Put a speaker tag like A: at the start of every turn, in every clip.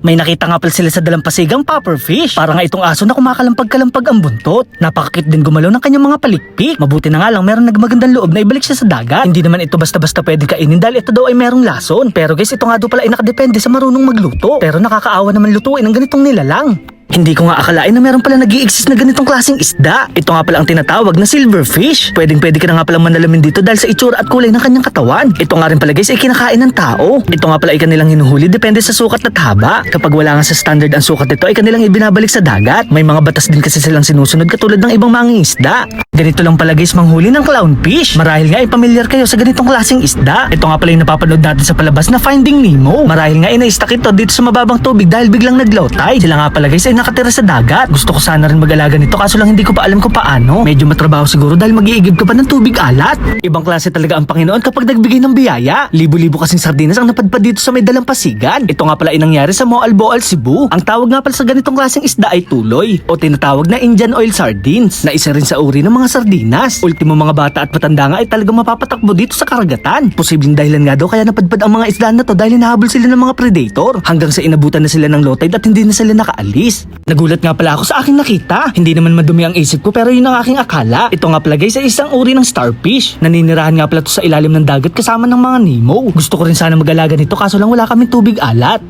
A: May nakita nga pala sila sa dalampasigang pufferfish. Para nga itong aso na kumakalampag-kalampag ang buntot. Napakakit din gumalaw ng kanyang mga palikpik. Mabuti na nga lang meron nagmagandang loob na ibalik siya sa dagat. Hindi naman ito basta-basta pwedeng kainin dahil ito daw ay merong lason. Pero guys, ito nga daw pala ay nakadepende sa marunong magluto. Pero nakakaawa naman lutuin ang ganitong nilalang. Hindi ko nga akalain na meron pala nag-i-exist na ganitong klaseng isda. Ito nga pala ang tinatawag na silverfish. Pwedeng-pwede ka na nga palang manalamin dito dahil sa itsura at kulay ng kanyang katawan. Ito nga rin pala guys ay kinakain ng tao. Ito nga pala ay kanilang hinuhuli depende sa sukat at haba. Kapag wala nga sa standard ang sukat nito ay kanilang ibinabalik sa dagat. May mga batas din kasi silang sinusunod katulad ng ibang mangingisda. Ganito lang pala guys manghuli ng clownfish. Marahil nga ay pamilyar kayo sa ganitong klaseng isda. Ito nga pala yung napapanood natin sa palabas na Finding Nemo. Marahil nga ay na-stuck ito dito sa mababang tubig dahil biglang nag-low tide. Sila nga pala guys ay nakatira sa dagat. Gusto ko sana rin mag-alaga nito kaso lang hindi ko pa alam kung paano. Medyo matrabaho siguro dahil mag-iigib ka pa ng tubig alat. Ibang klase talaga ang Panginoon kapag nagbigay ng biyaya. Libo-libo kasing sardinas ang napadpad dito sa may dalampasigan. Ito nga pala ay nangyari sa Moalboal, Cebu. Ang tawag nga pala sa ganitong klaseng isda ay tuloy o tinatawag na Indian oil sardines na isa rin sa uri ng mga sardinas. Ultimo mga bata at matanda nga ay talagang mapapatakbo dito sa karagatan. Posibleng dahilan nga daw kaya napadpad ang mga isda na to dahil hinahabol sila ng mga predator hanggang sa inabutan na sila ng low tide at hindi na sila nakaalis. Nagulat nga pala ako sa aking nakita. Hindi naman madumi ang isip ko pero yun ang aking akala. Ito nga pala guys ay isang uri ng starfish. Naninirahan nga pala to sa ilalim ng dagat kasama ng mga Nemo. Gusto ko rin sana mag-alaga nito kaso lang wala kaming tubig alat.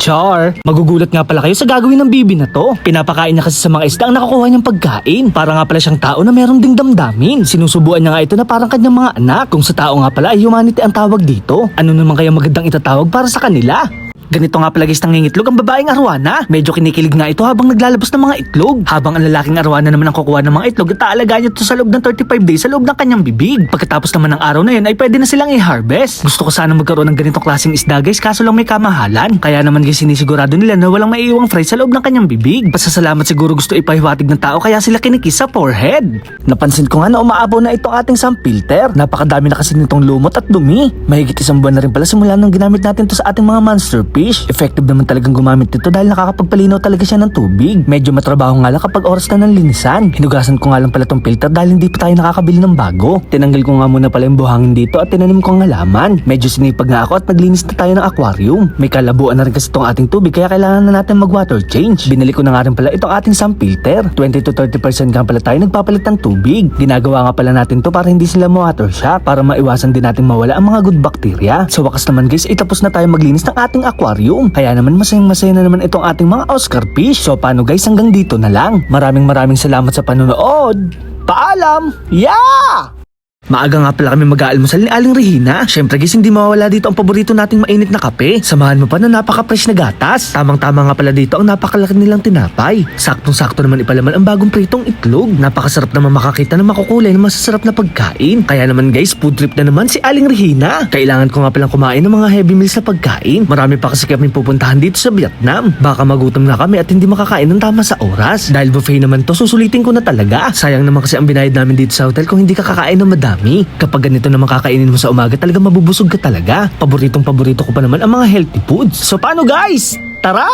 A: Char! Magugulat nga pala kayo sa gagawin ng bibi na to. Pinapakain niya kasi sa mga isda ang nakukuha niyang pagkain. Para nga pala siyang tao na meron ding damdamin. Sinusubuan niya nga ito na parang kanyang mga anak. Kung sa tao nga pala ay humanity ang tawag dito. Ano naman kaya magandang itatawag para sa kanila? Ganito nga pala guys nangingitlog ang babaeng arwana. Medyo kinikilig nga ito habang naglalabas ng mga itlog. Habang ang lalaking arwana naman ang kukuha ng mga itlog at aalagaan niya ito sa loob ng 35 days sa loob ng kanyang bibig. Pagkatapos naman ng araw na yun ay pwede na silang i-harvest. Gusto ko sana magkaroon ng ganitong klaseng isda guys kaso lang may kamahalan. Kaya naman guys sinisigurado nila na walang maiiwang fry sa loob ng kanyang bibig. Pasasalamat siguro gusto ipahiwatig ng tao kaya sila kinikis sa forehead. Napansin ko nga na umaapaw na itong ating sun filter. Napakadami na kasi nitong lumot at dumi. Mahigit isang buwan na rin pala simula nung ginamit natin to sa ating mga monster fish. Effective naman talagang gumamit nito dahil nakakapagpalinaw talaga siya ng tubig. Medyo matrabaho nga lang kapag oras na ng linisan. Hinugasan ko nga lang pala tong filter dahil hindi pa tayo nakakabili ng bago. Tinanggal ko nga muna pala yung buhangin dito at tinanim ko ang halaman. Medyo sinipag nga ako at naglinis na tayo ng aquarium. May kalabuan na rin kasi itong ating tubig kaya kailangan na natin mag water change. Binili ko na nga rin pala itong ating sun filter. 20 to 30% nga pala tayo nagpapalit ng tubig. Ginagawa nga pala natin to para hindi sila ma-water shock para maiwasan din natin mawala ang mga good bacteria. Sa wakas naman guys, tapos na tayo maglinis ng ating aquarium. Kaya naman masayang-masaya na naman itong ating mga Oscar fish. So paano guys, hanggang dito na lang. Maraming salamat sa panonood. Paalam! Yeah! Maaga nga pala kami mag-aalmusal ni Aling Regina. Syempre guys, hindi mawawala dito ang paborito nating mainit na kape. Samahan mo pa na napaka-fresh na gatas. Tamang-tama nga pala dito ang napakalaki nilang tinapay. Saktong-sakto naman ipalaman ang bagong pritong itlog. Napakasarap naman makakita ng makukulay na masasarap na pagkain. Kaya naman guys, food trip na naman si Aling Regina. Kailangan ko nga palang kumain ng mga heavy meals na pagkain. Marami pa kasi kami pupuntahan dito sa Vietnam. Baka magutom na kami at hindi makakain ng tama sa oras. Dahil buffet naman to, susulitin ko na talaga. Sayang naman kasi ang binayad namin dito sa hotel kung hindi ka kakain ng madami. Kapag ganito naman kakainin mo sa umaga, talaga mabubusog ka talaga. Paborito ko pa naman ang mga healthy foods. So paano guys? Tara!